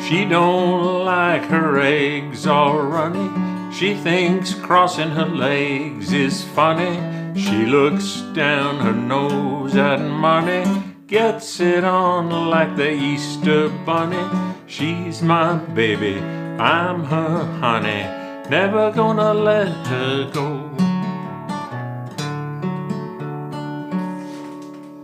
She don't like her eggs all runny. She thinks crossing her legs is funny. She looks down her nose at money, gets it on like the Easter bunny. She's my baby, I'm her honey, never gonna let her go.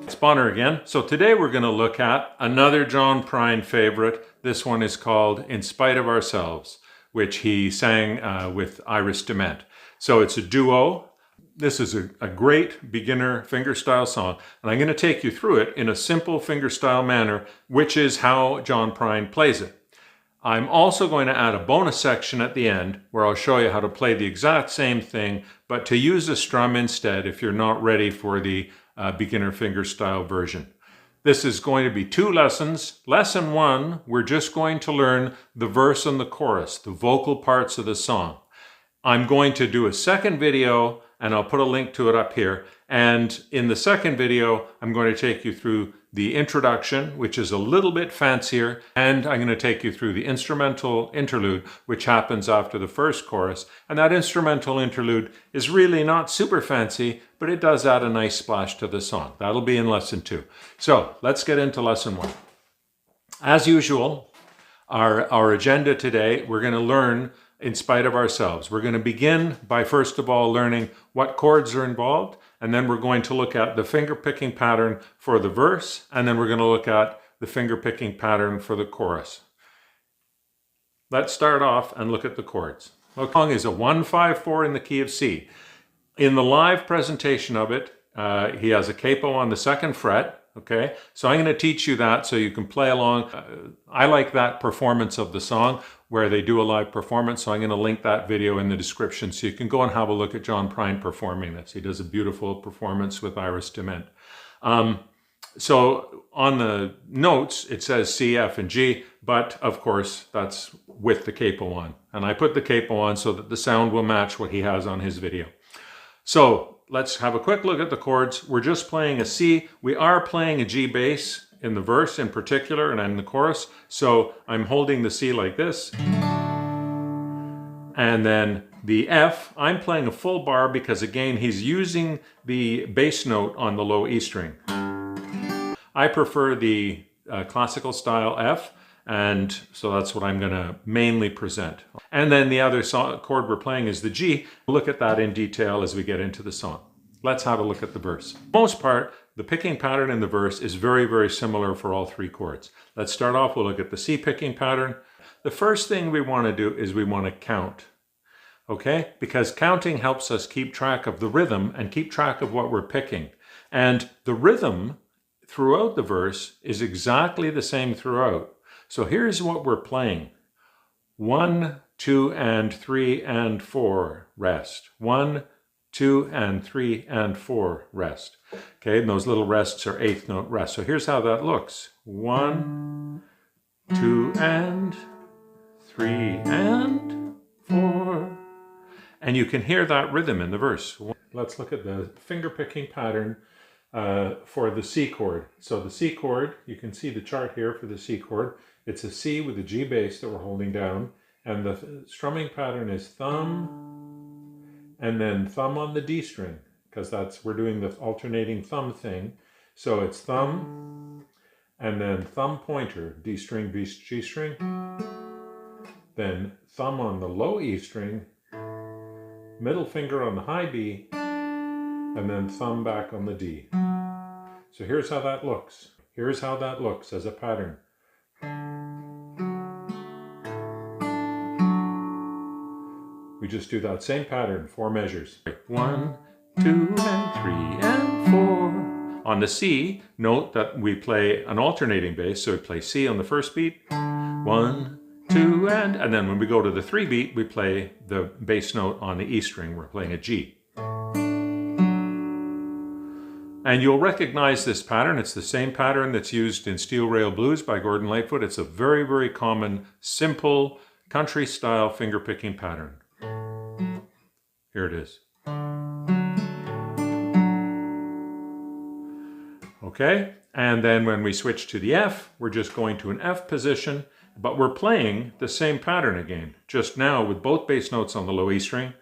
It's Bonner again. So today we're going to look at another John Prine favorite. This one is called In Spite of Ourselves, which he sang with Iris DeMent. So it's a duo. This is a great beginner fingerstyle song, and I'm going to take you through it in a simple fingerstyle manner, which is how John Prine plays it. I'm also going to add a bonus section at the end where I'll show you how to play the exact same thing, but to use a strum instead if you're not ready for the beginner fingerstyle version. This is going to be 2 lessons. Lesson 1, we're just going to learn the verse and the chorus, the vocal parts of the song. I'm going to do a second video, and I'll put a link to it up here. And in the second video, I'm going to take you through the introduction, which is a little bit fancier, and I'm going to take you through the instrumental interlude, which happens after the first chorus. And that instrumental interlude is really not super fancy, but it does add a nice splash to the song. That'll be in lesson 2. So let's get into lesson 1. As usual, our agenda today, we're going to learn In Spite of Ourselves. We're going to begin by first of all learning what chords are involved, and then we're going to look at the finger picking pattern for the verse, and then we're going to look at the finger picking pattern for the chorus. Let's start off and look at the chords. The song is a 1-5-4 in the key of C. In the live presentation of it, he has a capo on the 2nd fret. Okay, so I'm going to teach you that so you can play along. I like that performance of the song where they do a live performance, so I'm going to link that video in the description so you can go and have a look at John Prine performing this. He does a beautiful performance with Iris DeMent. So on the notes, it says C, F, and G, but of course that's with the capo on. And I put the capo on so that the sound will match what he has on his video. So let's have a quick look at the chords. We're just playing a C. We are playing a G bass in the verse in particular and in the chorus. So I'm holding the C like this. And then the F, I'm playing a full bar because again, he's using the bass note on the low E string. I prefer the classical style F, and so that's what I'm going to mainly present. And then the other chord we're playing is the G. We'll look at that in detail as we get into the song. Let's have a look at the verse. For the most part, the picking pattern in the verse is very, very similar for all 3 chords. Let's start off, we'll look at the C picking pattern. The first thing we want to do is we want to count. Okay? Because counting helps us keep track of the rhythm and keep track of what we're picking. And the rhythm throughout the verse is exactly the same throughout. So here's what we're playing. 1, 2, and 3, and 4, rest. 1, 2, and 3, and 4, rest. Okay, and those little rests are 8th note rests. So here's how that looks. 1, 2, and 3, and 4. And you can hear that rhythm in the verse. Let's look at the finger picking pattern for the C chord. So the C chord, you can see the chart here for the C chord. It's a C with a G bass that we're holding down. And the strumming pattern is thumb, and then thumb on the D string, because we're doing the alternating thumb thing. So it's thumb, and then thumb pointer, D string, B, G string. Then thumb on the low E string, middle finger on the high B, and then thumb back on the D. So here's how that looks. Here's how that looks as a pattern. We just do that same pattern, 4 measures. 1, 2, and 3, and 4. On the C, note that we play an alternating bass, so we play C on the first beat, 1, 2, and then when we go to the 3 beat, we play the bass note on the E string. We're playing a G. And you'll recognize this pattern. It's the same pattern that's used in Steel Rail Blues by Gordon Lightfoot. It's a very, very common, simple, country-style finger-picking pattern. Here it is. Okay, And then when we switch to the F, we're just going to an F position, but we're playing the same pattern again, just now with both bass notes on the low E string.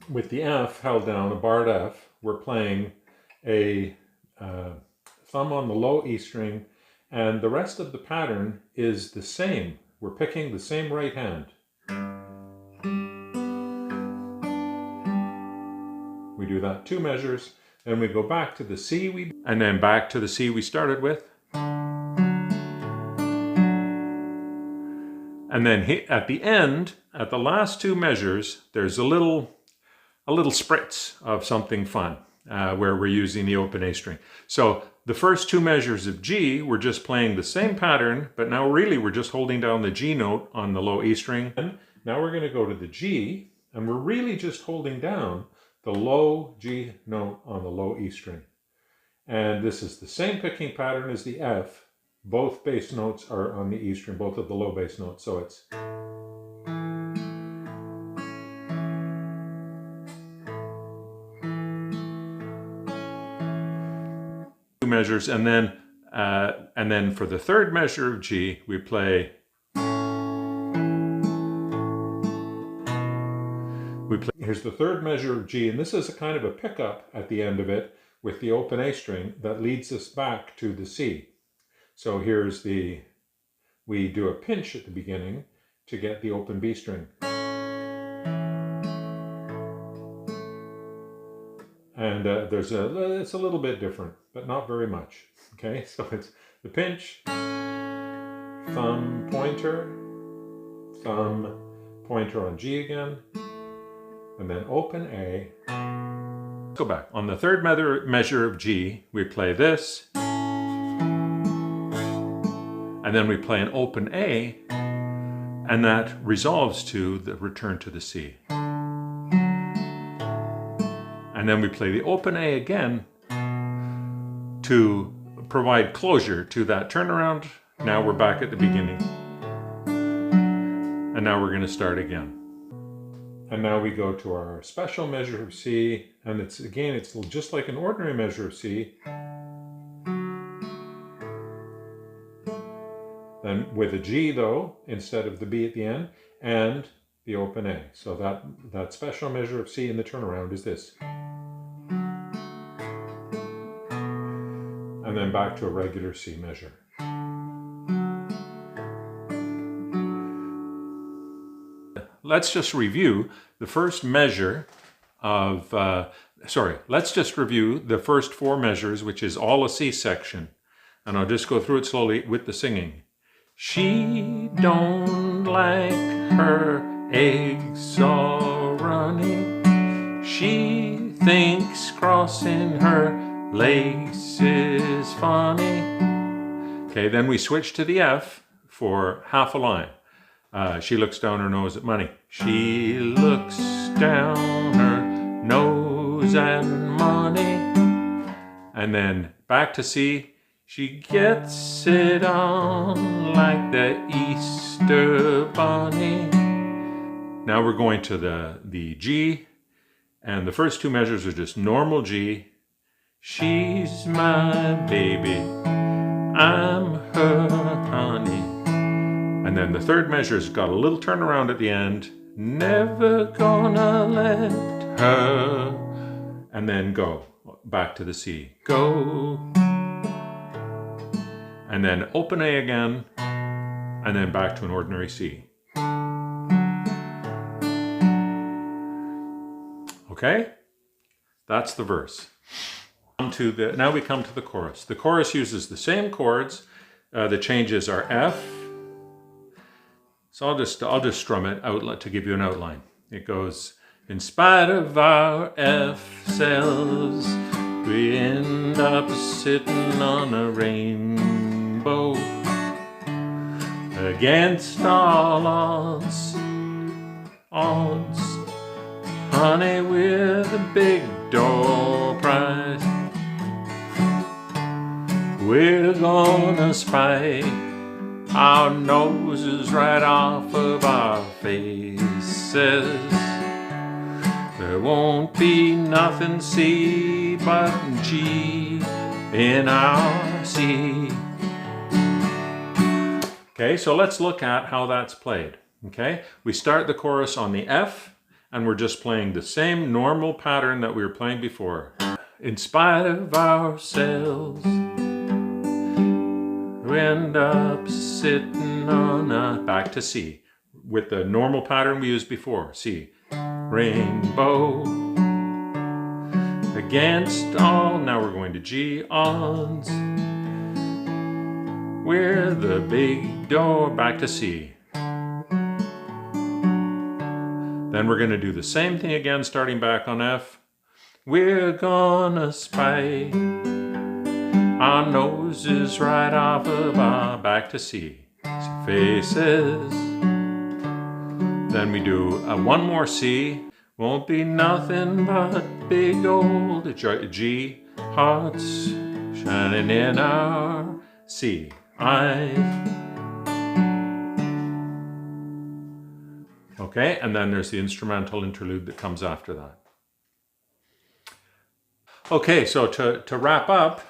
With the F held down, a barred F, we're playing a thumb on the low E string, and the rest of the pattern is the same. We're picking the same right hand. We do that 2 measures, then we go back to the C, and then back to the C we started with. And then at the end, at the last 2 measures, there's a little spritz of something fun where we're using the open A string. So the first 2 measures of G, we're just playing the same pattern, but now really we're just holding down the G note on the low E string. And now we're going to go to the G, and we're really just holding down the low G note on the low E string. And this is the same picking pattern as the F. Both bass notes are on the E string, both of the low bass notes, so it's... 2 measures, and then for the 3rd measure of G, we play... Here's the 3rd measure of G, and this is a kind of a pickup at the end of it with the open A string that leads us back to the C. So here's we do a pinch at the beginning to get the open B string. And it's a little bit different, but not very much. Okay, so it's the pinch, thumb pointer on G again, and then open A. Let's go back. On the 3rd measure of G, we play this, and then we play an open A, and that resolves to the return to the C. And then we play the open A again to provide closure to that turnaround. Now we're back at the beginning. And now we're going to start again. And now we go to our special measure of C, and it's just like an ordinary measure of C. Then with a G though, instead of the B at the end, and the open A. So that special measure of C in the turnaround is this. And then back to a regular C measure. Let's just review the first measure of, let's just review the first 4 measures, which is all a C section. And I'll just go through it slowly with the singing. She don't like her eggs all runny. She thinks crossing her legs is funny. Okay, then we switch to the F for half a line. She looks down her nose at money. She looks down her nose at money. And then back to C. She gets it on like the Easter bunny. Now we're going to the G, and the first 2 measures are just normal G. She's my baby, I'm her honey. And then the 3rd measure's got a little turnaround at the end. Never gonna let her. And then go back to the C. Go. And then open A again, and then back to an ordinary C. Okay? That's the verse. Now we come to the chorus. The chorus uses the same chords. The changes are F. So I'll just strum it out to give you an outline. It goes, in spite of our F selves, we end up sitting on a rainbow. Against all odds, honey, we're the big door prize. We're gonna spike our noses right off of our faces. There won't be nothing C but G in our C. Okay, so let's look at how that's played. Okay, we start the chorus on the F, and we're just playing the same normal pattern that we were playing before. In spite of ourselves, we end up sitting on a, back to C, with the normal pattern we used before, C. Rainbow, against all, now we're going to G, odds. We're the big door, back to C. Then we're going to do the same thing again, starting back on F. We're gonna spike our noses right off of our, back to C. Faces. Then we do one more C. Won't be nothing but big old G. Hearts shining in our C. Eyes. Okay, and then there's the instrumental interlude that comes after that. Okay, so to wrap up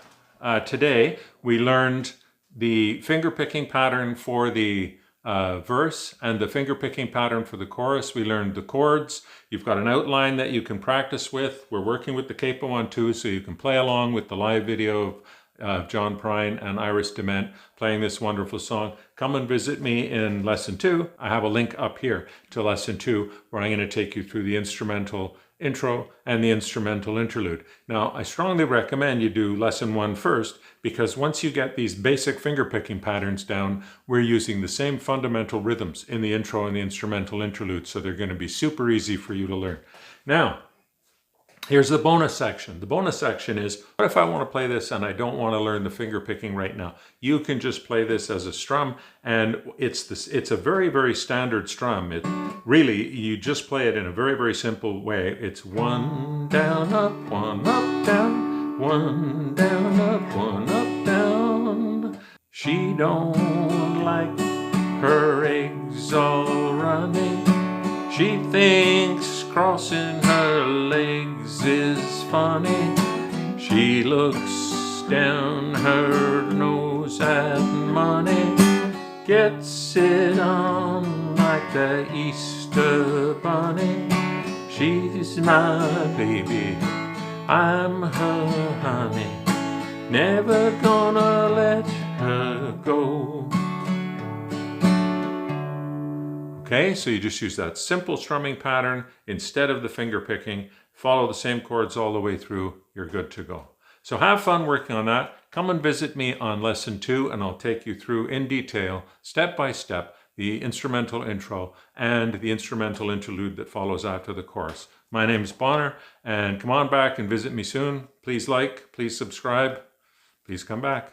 today, we learned the finger-picking pattern for the verse and the finger-picking pattern for the chorus. We learned the chords. You've got an outline that you can practice with. We're working with the capo on 2, so you can play along with the live video of John Prine and Iris DeMent playing this wonderful song. Come and visit me in lesson 2. I have a link up here to lesson 2 where I'm going to take you through the instrumental intro and the instrumental interlude. Now, I strongly recommend you do lesson 1 first, because once you get these basic finger picking patterns down, we're using the same fundamental rhythms in the intro and the instrumental interlude, so they're going to be super easy for you to learn. Now, here's the bonus section. The bonus section is, what if I want to play this and I don't want to learn the finger picking right now? You can just play this as a strum, and it's a very, very standard strum. It really, you just play it in a very, very simple way. It's 1 down, up, 1 up, down, 1 down, up, 1 up, down. She don't like her eggs all running. She thinks crossing her legs is funny. She looks down her nose at money, gets it on like the Easter bunny. She's my baby, I'm her honey, never gonna let her go. Okay, so you just use that simple strumming pattern instead of the finger picking. Follow the same chords all the way through. You're good to go. So have fun working on that. Come and visit me on lesson 2, and I'll take you through in detail, step by step, the instrumental intro and the instrumental interlude that follows after the chorus. My name's Bonner, and come on back and visit me soon. Please like, please subscribe, please come back.